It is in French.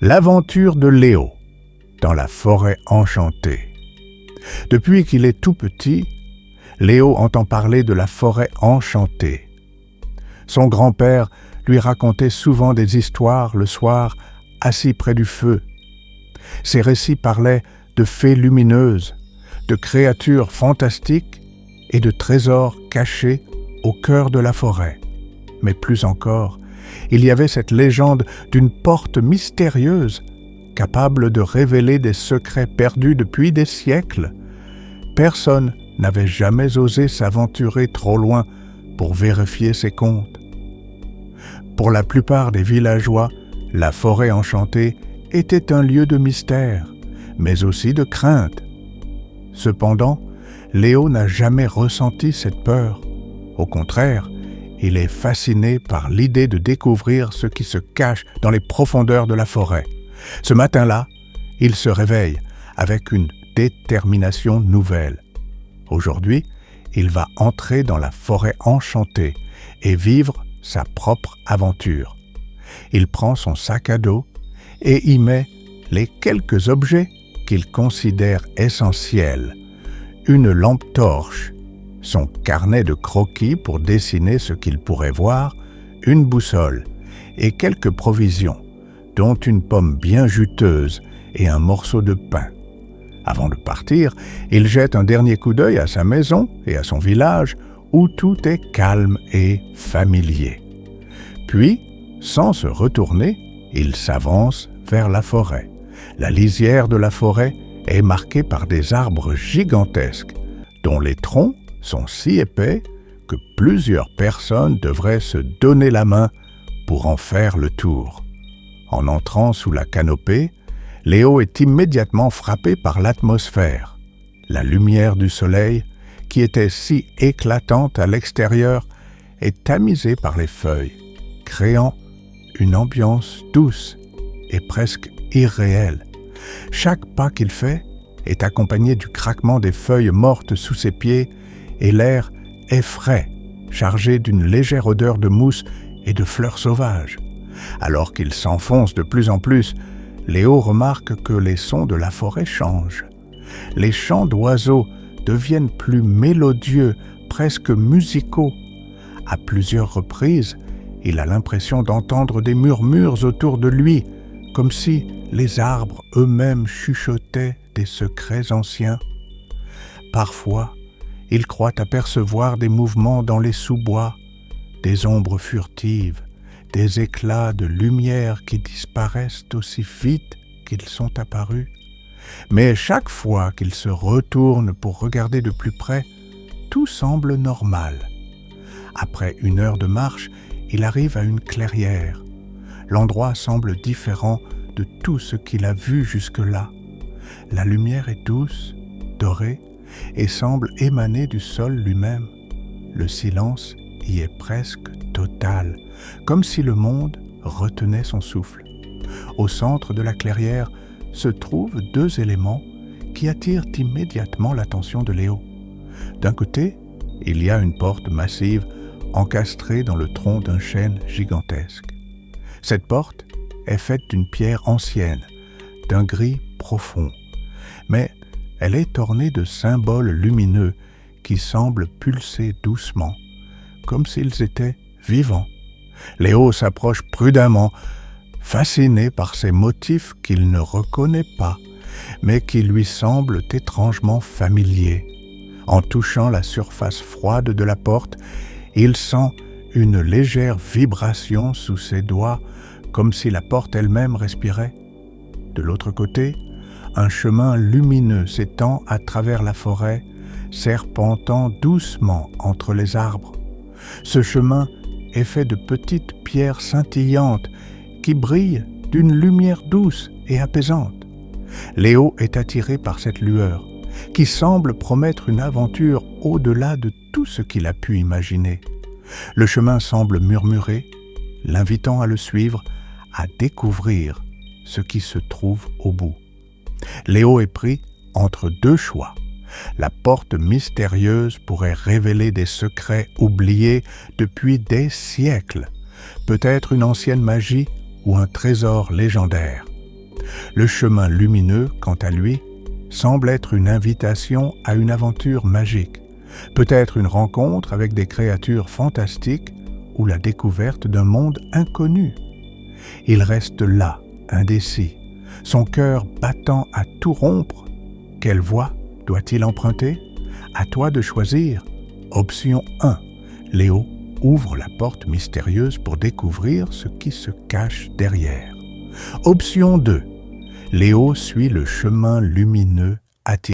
L'aventure de Léo dans la forêt enchantée. Depuis qu'il est tout petit, Léo entend parler de la forêt enchantée. Son grand-père lui racontait souvent des histoires le soir, assis près du feu. Ces récits parlaient de fées lumineuses, de créatures fantastiques et de trésors cachés au cœur de la forêt. Mais plus encore, il y avait cette légende d'une porte mystérieuse, capable de révéler des secrets perdus depuis des siècles. Personne n'avait jamais osé s'aventurer trop loin pour vérifier ces contes. Pour la plupart des villageois, la forêt enchantée était un lieu de mystère, mais aussi de crainte. Cependant, Léo n'a jamais ressenti cette peur. Au contraire, il est fasciné par l'idée de découvrir ce qui se cache dans les profondeurs de la forêt. Ce matin-là, il se réveille avec une détermination nouvelle. Aujourd'hui, il va entrer dans la forêt enchantée et vivre sa propre aventure. Il prend son sac à dos et y met les quelques objets qu'il considère essentiels. Une lampe torche, son carnet de croquis pour dessiner ce qu'il pourrait voir, une boussole et quelques provisions, dont une pomme bien juteuse et un morceau de pain. Avant de partir, il jette un dernier coup d'œil à sa maison et à son village, où tout est calme et familier. Puis, sans se retourner, il s'avance vers la forêt. La lisière de la forêt est marquée par des arbres gigantesques, dont les troncs sont si épais que plusieurs personnes devraient se donner la main pour en faire le tour. En entrant sous la canopée, Léo est immédiatement frappé par l'atmosphère. La lumière du soleil, qui était si éclatante à l'extérieur, est tamisée par les feuilles, créant une ambiance douce et presque irréelle. Chaque pas qu'il fait est accompagné du craquement des feuilles mortes sous ses pieds et l'air est frais, chargé d'une légère odeur de mousse et de fleurs sauvages. Alors qu'il s'enfonce de plus en plus, Léo remarque que les sons de la forêt changent. Les chants d'oiseaux deviennent plus mélodieux, presque musicaux. À plusieurs reprises, il a l'impression d'entendre des murmures autour de lui, comme si les arbres eux-mêmes chuchotaient des secrets anciens. Parfois, il croit apercevoir des mouvements dans les sous-bois, des ombres furtives, des éclats de lumière qui disparaissent aussi vite qu'ils sont apparus. Mais chaque fois qu'il se retourne pour regarder de plus près, tout semble normal. Après 1 heure de marche, il arrive à une clairière. L'endroit semble différent de tout ce qu'il a vu jusque-là. La lumière est douce, dorée, et semble émaner du sol lui-même. Le silence y est presque total, comme si le monde retenait son souffle. Au centre de la clairière se trouvent 2 éléments qui attirent immédiatement l'attention de Léo. D'un côté, il y a une porte massive encastrée dans le tronc d'un chêne gigantesque. Cette porte est faite d'une pierre ancienne, d'un gris profond, mais elle est ornée de symboles lumineux qui semblent pulser doucement, comme s'ils étaient vivants. Léo s'approche prudemment, fasciné par ces motifs qu'il ne reconnaît pas, mais qui lui semblent étrangement familiers. En touchant la surface froide de la porte, il sent une légère vibration sous ses doigts, comme si la porte elle-même respirait. De l'autre côté, un chemin lumineux s'étend à travers la forêt, serpentant doucement entre les arbres. Ce chemin est fait de petites pierres scintillantes qui brillent d'une lumière douce et apaisante. Léo est attiré par cette lueur, qui semble promettre une aventure au-delà de tout ce qu'il a pu imaginer. Le chemin semble murmurer, l'invitant à le suivre, à découvrir ce qui se trouve au bout. Léo est pris entre 2 choix. La porte mystérieuse pourrait révéler des secrets oubliés depuis des siècles, peut-être une ancienne magie ou un trésor légendaire. Le chemin lumineux, quant à lui, semble être une invitation à une aventure magique, peut-être une rencontre avec des créatures fantastiques ou la découverte d'un monde inconnu. Il reste là, indécis, son cœur battant à tout rompre. Quelle voie doit-il emprunter? À toi de choisir. Option 1. Léo ouvre la porte mystérieuse pour découvrir ce qui se cache derrière. Option 2. Léo suit le chemin lumineux attiré